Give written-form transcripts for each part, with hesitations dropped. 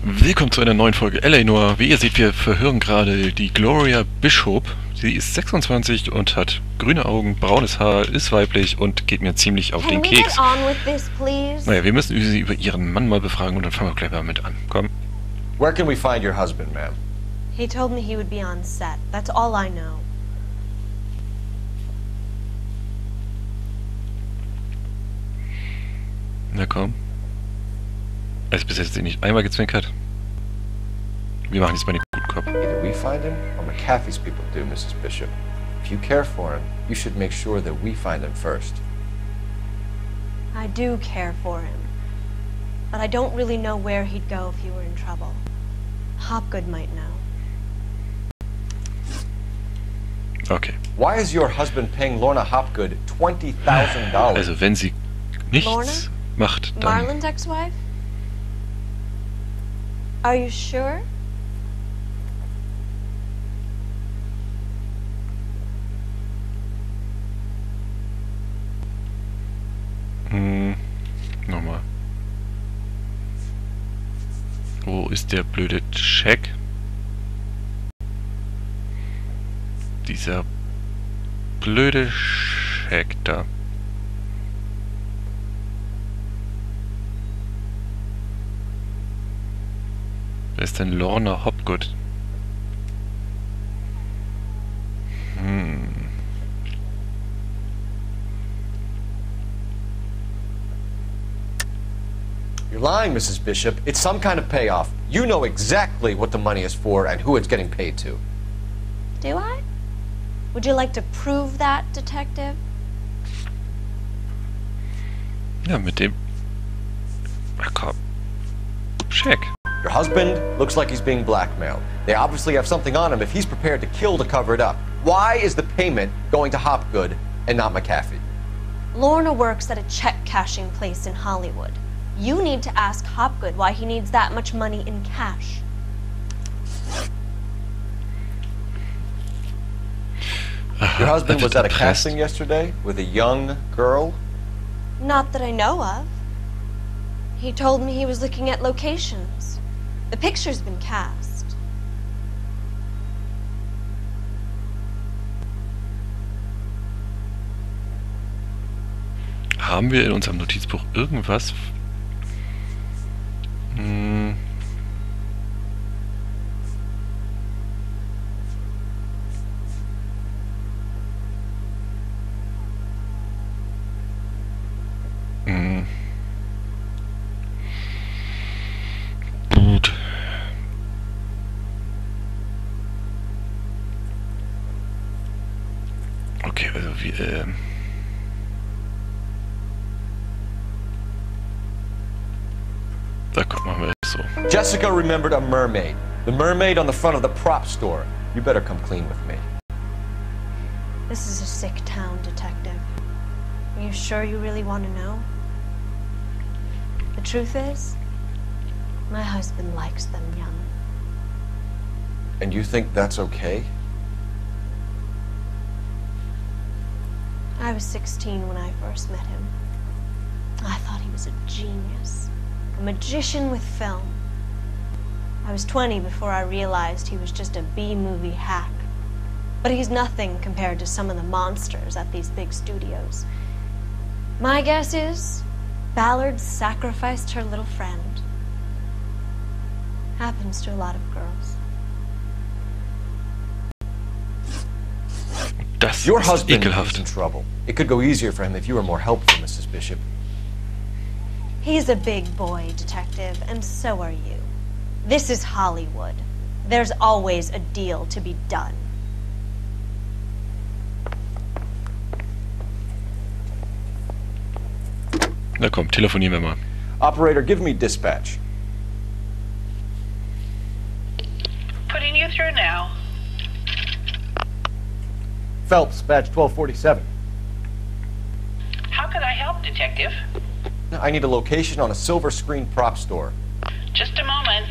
Willkommen zu einer neuen Folge L.A Noire. Wie ihr seht, wir verhören gerade die Gloria Bishop. Sie ist 26 und hat grüne Augen, braunes Haar, ist weiblich und geht mir ziemlich auf den Keks. Naja, wir müssen sie über ihren Mann mal befragen und dann fangen wir gleich mal mit an. Komm. Where can we find your husband, ma'am? He told me he would be on set. That's all I know. Na komm. Also bis jetzt nicht einmal gezwinkert. Wir machen jetzt mal den guten Kopf. Either we find him or McAfee's people do, Mrs. Bishop. If you care for him, you should make sure that we find him first. I do care for him. But I don't really know where he'd go if he were in trouble. Hopgood might know. Okay. Why is your husband paying Lorna Hopgood $20,000? Also wenn sie nichts Lorna? macht, dann... Marlon's ex-wife? Are you sure? Nochmal. Wo ist der blöde Check? Dieser blöde Check da. Wer ist denn Lorna Hopgood? You're lying, Mrs. Bishop. It's some kind of payoff. You know exactly what the money is for and who it's getting paid to. Do I? Would you like to prove that, Detective? Ja, mit dem... Ach komm. Check. Your husband looks like he's being blackmailed. They obviously have something on him if he's prepared to kill to cover it up. Why is the payment going to Hopgood and not McAfee? Lorna works at a check-cashing place in Hollywood. You need to ask Hopgood why he needs that much money in cash. Your husband was at a casting yesterday with a young girl? Not that I know of. He told me he was looking at locations. The picture's been cast. Haben wir in unserem Notizbuch irgendwas? Gut. Okay, also wir, da kommt machen wir das so. Jessica remembered a mermaid. The mermaid on the front of the prop store. You better come clean with me. This is a sick town, Detective. Are you sure you really want to know? The truth is, my husband likes them young. And you think that's okay? I was 16 when I first met him. I thought he was a genius, a magician with film. I was 20 before I realized he was just a B-movie hack. But he's nothing compared to some of the monsters at these big studios. My guess is, Ballard sacrificed her little friend. Happens to a lot of girls. Das Your ist husband is ekelhaft. in trouble. It could go easier for him if you were more helpful, Mrs. Bishop. He's a big boy, Detective, and so are you. This is Hollywood. There's always a deal to be done. Na komm, telefonieren wir mal. Operator, give me dispatch. Putting you through now. Phelps, badge 1247. How can I help, Detective? I need a location on a silver screen prop store. Just a moment.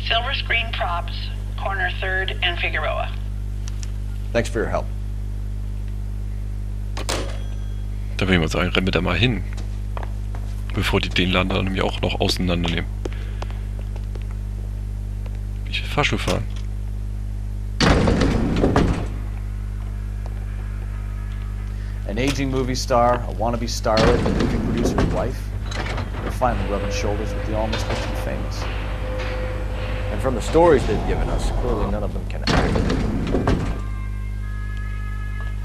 Silver Screen Props, corner 3rd and Figueroa. Thanks for your help. Da würde ich mal sagen, rennen wir da mal hin. Bevor die den Laden dann nämlich auch noch auseinandernehmen. Ich will Fahrstuhl fahren. An aging movie star, a wannabe starlet, and movie producer's wife. They're finally rubbing shoulders with the almost rich and famous. And from the stories they've given us, clearly none of them can act.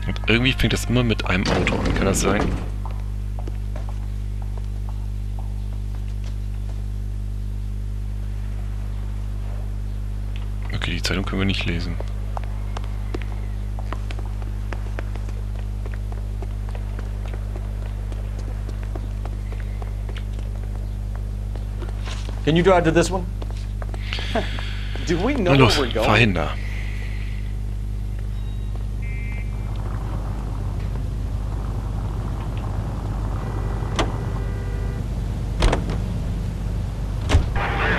Und irgendwie fängt das immer mit einem Auto an. Kann das sein? Okay, die Zeitung können wir nicht lesen. Can you drive to this one? Do we know Na los, where we're going? Verhinder.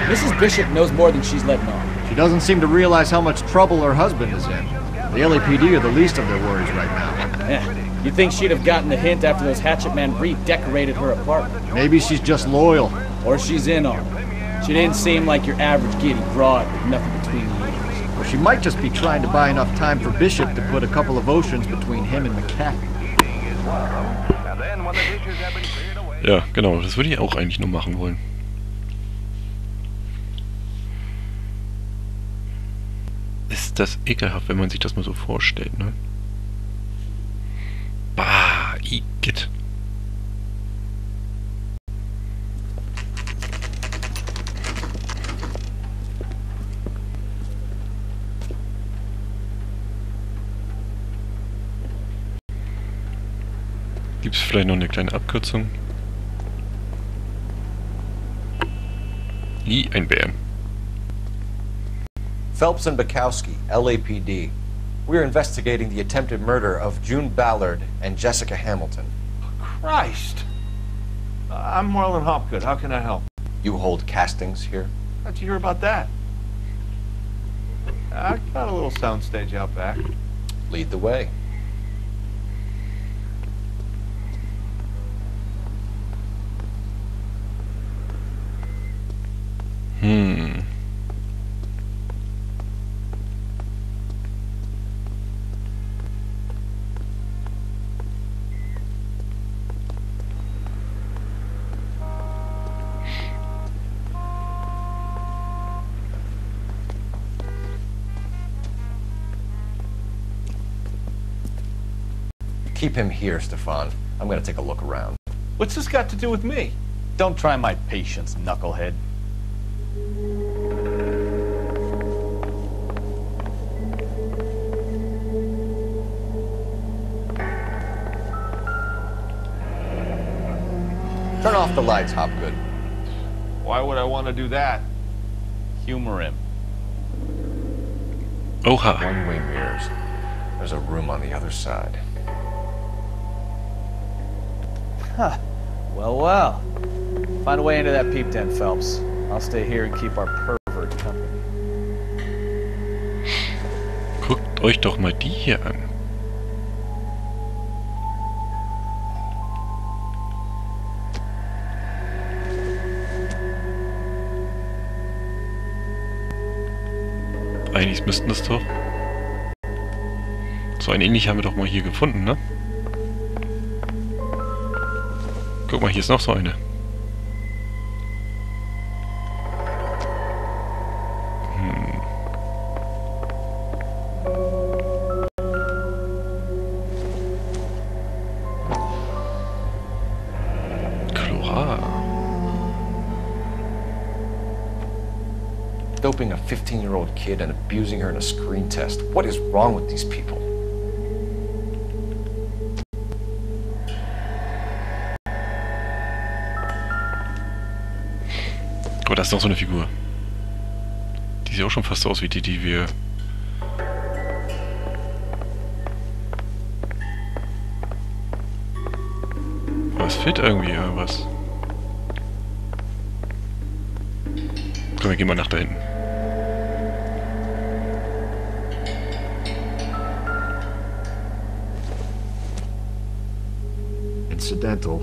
Mrs. Bishop knows more than she's letting on. She doesn't seem to realize how much trouble her husband is in. The LAPD are the least of their worries right now. You'd think she'd have gotten the hint after those hatchet men redecorated her apartment. Maybe she's just loyal. Or she's in on it. She didn't seem like your average giddy broad with nothing between the ears. Or she might just be trying to buy enough time for Bishop to put a couple of oceans between him and McCaffrey. Ja, genau, das würde ich auch eigentlich nur machen wollen. Ist das ekelhaft, wenn man sich das mal so vorstellt, ne? Bah, igitt. Gibt es vielleicht noch eine kleine Abkürzung? Ein Bären. Phelps and Bukowski, LAPD. We're investigating the attempted murder of June Ballard and Jessica Hamilton. Christ! I'm Marlon Hopgood. How can I help? You hold castings here? How'd you hear about that? I got a little soundstage out back. Lead the way. Keep him here, Stefan. I'm gonna take a look around. What's this got to do with me? Don't try my patience, knucklehead. Turn off the lights, Hopgood. Why would I want to do that? Humor him. Oha. One-way mirrors. There's a room on the other side. Huh. Well, well. Find a way into that peep den, Phelps. I'll stay here and keep our pervert company. Guckt euch doch mal die hier an. Eigentlich müssten das doch... So ein ähnlich haben wir doch mal hier gefunden, ne? Guck mal, hier ist noch so eine. Chlorat. Doping a 15-year-old kid and abusing her in a screen test. What is wrong with these people? Oh, da ist noch so eine Figur. Die sieht auch schon fast so aus wie die wir... Aber es fehlt irgendwie irgendwas. Komm, wir gehen mal nach da hinten. Incidental.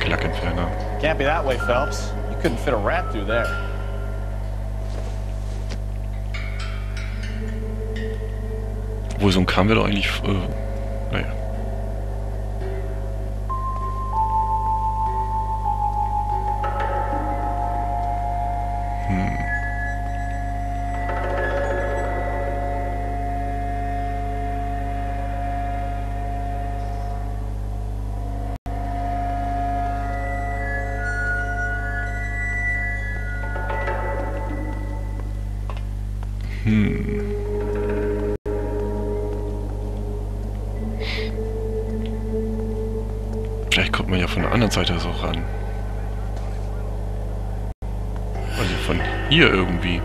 Nagellackentferner. Can't be that way, Phelps. You couldn't fit a rat through there. Obwohl, so ein Kram wäre doch eigentlich... naja. Vielleicht kommt man ja von der anderen Seite so ran. Also von hier irgendwie.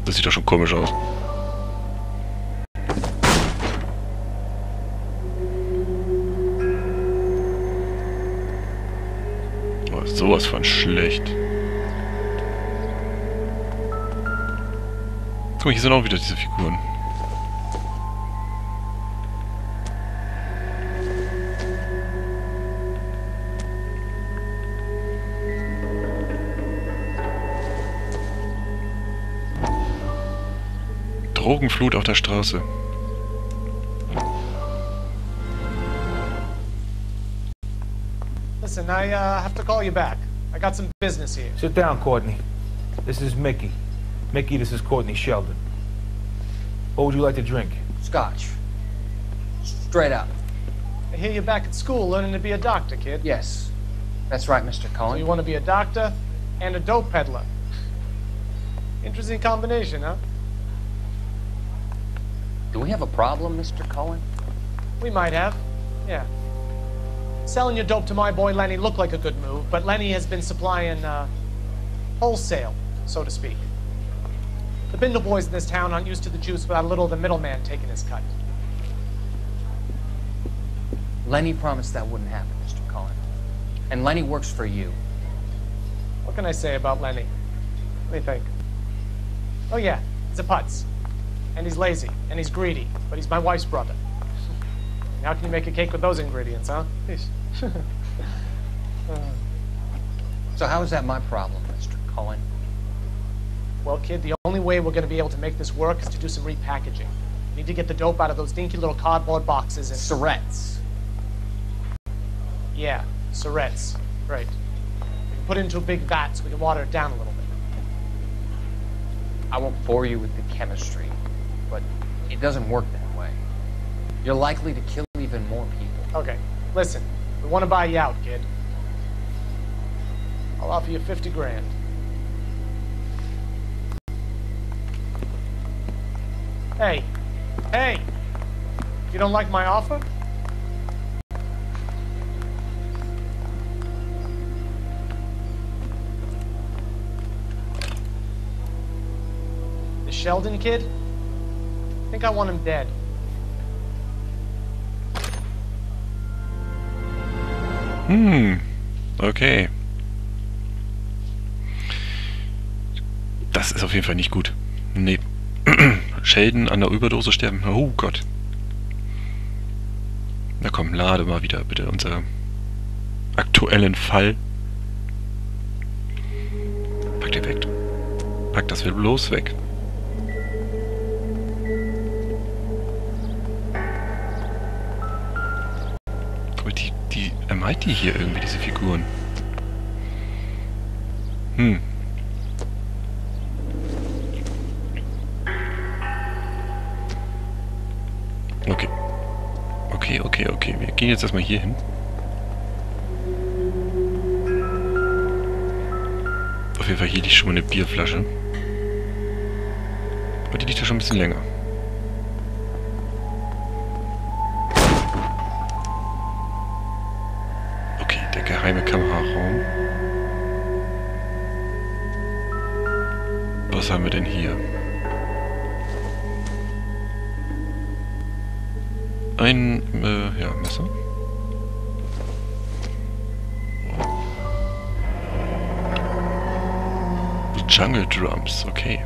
Das sieht doch schon komisch aus. Oh, ist sowas von schlecht. Guck mal, hier sind auch wieder diese Figuren. Drogenflut auf der Straße. Listen, I have to call you back. I got some business here. Sit down, Courtney. This is Mickey. Mickey, this is Courtney Sheldon. What would you like to drink? Scotch. Straight up. I hear you're back at school learning to be a doctor, kid. Yes. That's right, Mr. So Cohen. you want to be a doctor and a dope peddler. Interesting combination, huh? Do we have a problem, Mr. Cohen? We might have. Yeah. Selling your dope to my boy Lenny looked like a good move, but Lenny has been supplying, wholesale, so to speak. The Bindle boys in this town aren't used to the juice without a little of the middleman taking his cut. Lenny promised that wouldn't happen, Mr. Cohen. And Lenny works for you. What can I say about Lenny? What do you think? Oh yeah, he's a putz. And he's lazy, and he's greedy, but he's my wife's brother. How can you make a cake with those ingredients, huh? So how is that my problem, Mr. Cohen? Well, kid, the only way we're going to be able to make this work is to do some repackaging. We need to get the dope out of those dinky little cardboard boxes and... Surrettes. Yeah, surrettes. Right. We can put it into a big vat so we can water it down a little bit. I won't bore you with the chemistry, but it doesn't work that way. You're likely to kill even more people. Okay, listen. We want to buy you out, kid. I'll offer you 50 grand. Hey. Hey! You don't like my offer? The Sheldon kid? I think I want him dead. Okay. Das ist auf jeden Fall nicht gut. Nee. Sheldon an der Überdose sterben. Oh Gott. Na komm, lade mal wieder bitte unser aktuellen Fall. Pack den weg. Pack das bloß weg. Aber die meint die hier irgendwie, diese Figuren. Okay. Wir gehen jetzt erstmal hier hin. Auf jeden Fall hier liegt schon mal eine Bierflasche. Aber die liegt ja schon ein bisschen länger. Okay, der geheime Kameraraum. Was haben wir denn hier? Ein, ja, Messer. Jungle Drums, okay.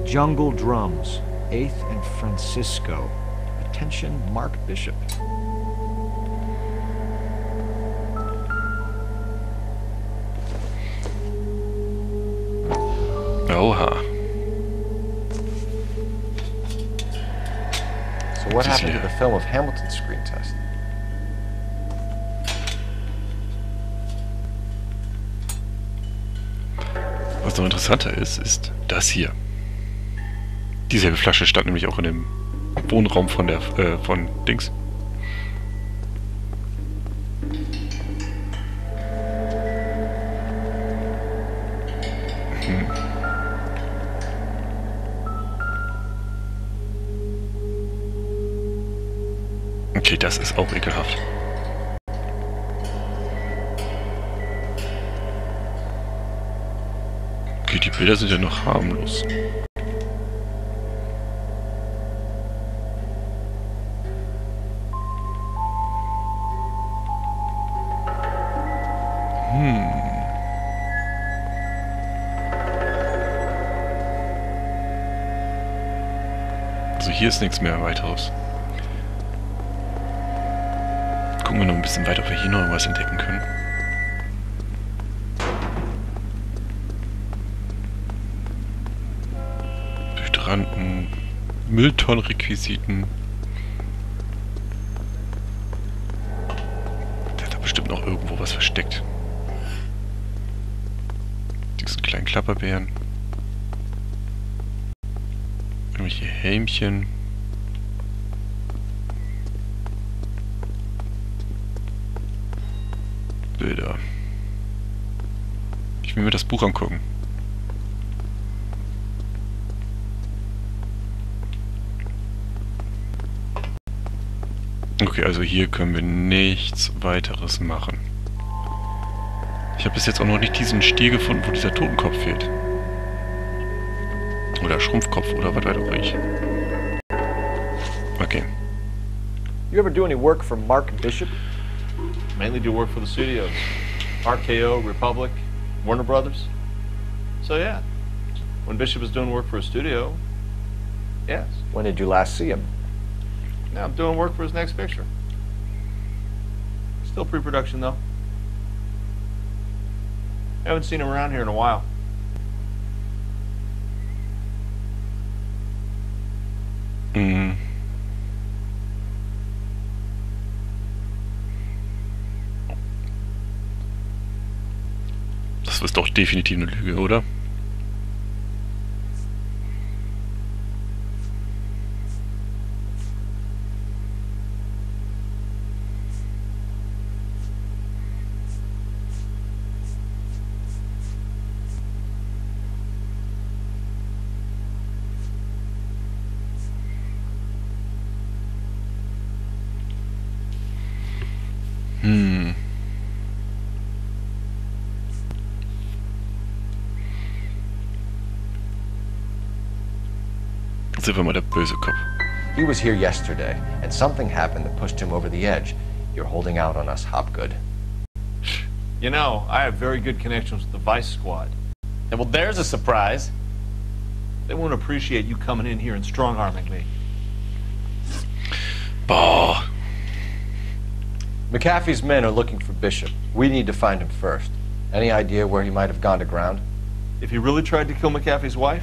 Jungle Drums, 8th and Francisco. Attention, Mark Bishop. Oha. So what happened to the film of Hamilton's screen test? Was noch interessanter ist, ist das hier. Dieselbe Flasche stand nämlich auch in dem Wohnraum von der von Dings. Okay, das ist auch ekelhaft. Okay, die Bilder sind ja noch harmlos. Also hier ist nichts mehr weiteres. Gucken wir noch ein bisschen weiter, ob wir hier noch irgendwas entdecken können. Hydranten, Mülltonnenrequisiten. Der hat da bestimmt noch irgendwo was versteckt. Diesen kleinen Klapperbären. Irgendwelche Helmchen. Bilder. Ich will mir das Buch angucken. Okay, also hier können wir nichts weiteres machen. Ich habe bis jetzt auch noch nicht diesen Stiel gefunden, wo dieser Totenkopf fehlt. Oder Schrumpfkopf oder was weiß auch ich. Okay. You ever do any work for Mark Bishop? Mainly do work for the studios. RKO, Republic, Warner Brothers. So yeah, when Bishop is doing work for a studio, yes. When did you last see him? Now I'm doing work for his next picture. Still pre-production though. Haven't seen him around here in a while. Das ist doch definitiv eine Lüge, oder? Sind wir mal der böse Kopf. He was here yesterday, and something happened that pushed him over the edge. You're holding out on us, Hopgood. You know, I have very good connections with the Vice Squad. And well, there's a surprise. They won't appreciate you coming in here and strong-arming me. Boah. McAfee's men are looking for Bishop. We need to find him first. Any idea where he might have gone to ground? If he really tried to kill McAfee's wife,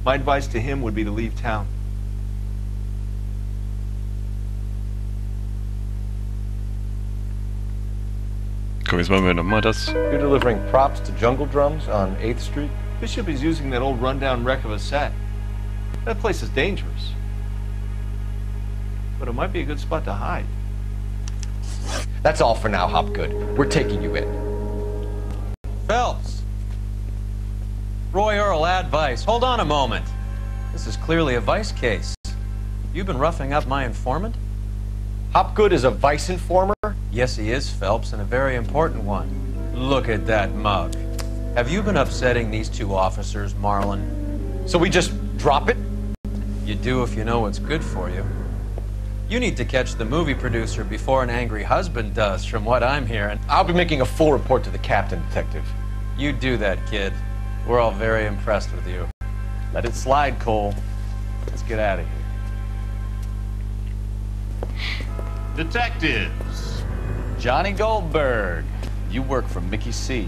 my advice to him would be to leave town. Komm, jetzt machen wir nochmal das. You're delivering props to Jungle Drums on 8th Street? Bishop is using that old rundown wreck of a set. That place is dangerous. But it might be a good spot to hide. That's all for now, Hopgood. We're taking you in. Phelps! Roy Earl, ad Vice. Hold on a moment. This is clearly a Vice case. You've been roughing up my informant? Hopgood is a Vice informer? Yes, he is, Phelps, and a very important one. Look at that mug. Have you been upsetting these two officers, Marlon? So we just drop it? You do if you know what's good for you. You need to catch the movie producer before an angry husband does, from what I'm hearing. I'll be making a full report to the captain, Detective. You do that, kid. We're all very impressed with you. Let it slide, Cole. Let's get out of here. Detectives. Johnny Goldberg. You work for Mickey C.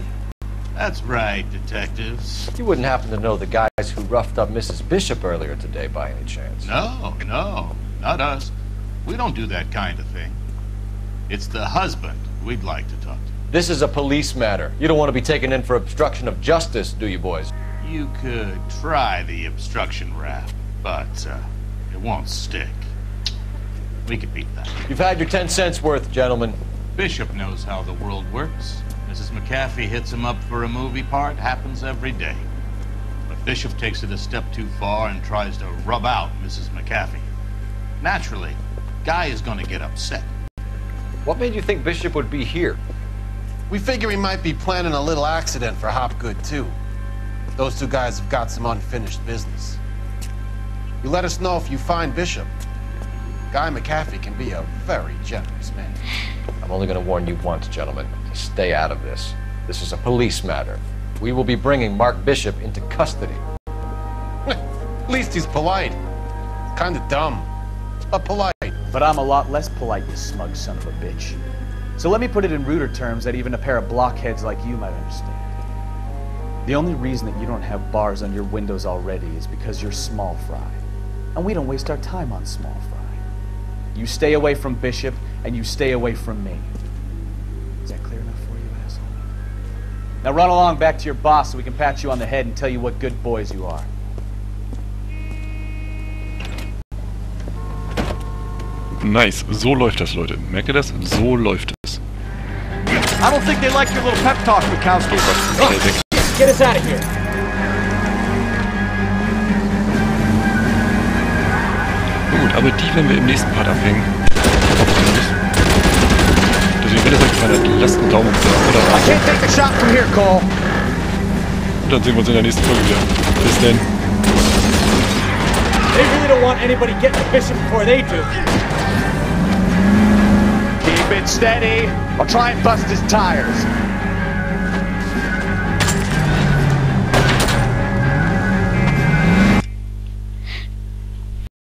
That's right, detectives. You wouldn't happen to know the guys who roughed up Mrs. Bishop earlier today by any chance? No, not us. We don't do that kind of thing. It's the husband we'd like to talk to. This is a police matter. You don't want to be taken in for obstruction of justice, do you, boys? You could try the obstruction rap, but it won't stick. We could beat that. You've had your 10 cents worth, gentlemen. Bishop knows how the world works. Mrs. McAfee hits him up for a movie part. Happens every day. But Bishop takes it a step too far and tries to rub out Mrs. McAfee. Naturally, Guy is going to get upset. What made you think Bishop would be here? We figure he might be planning a little accident for Hopgood, too. Those two guys have got some unfinished business. You let us know if you find Bishop. Guy McAfee can be a very generous man. I'm only going to warn you once, gentlemen, to stay out of this. This is a police matter. We will be bringing Mark Bishop into custody. At least he's polite. Kind of dumb, but polite. But I'm a lot less polite, you smug son of a bitch. So let me put it in ruder terms that even a pair of blockheads like you might understand. The only reason that you don't have bars on your windows already is because you're small fry. And we don't waste our time on small fry. You stay away from Bishop, and you stay away from me. Is that clear enough for you, asshole? Now run along back to your boss so we can pat you on the head and tell you what good boys you are. Nice, so läuft das, Leute. Merkt ihr das? So läuft es. I don't think they like your little pep talk, Mikowski. Get us out of here. Gut, aber die werden wir im nächsten Part abhängen. Deswegen, wenn ihr es euch gefallen hat, lasst einen Daumen hoch oder I can't take the shot from here, Cole. Und dann sehen wir uns in der nächsten Folge wieder. Bis dann. They really don't want anybody getting the Bishop before they do. Keep it steady. I'll try and bust his tires.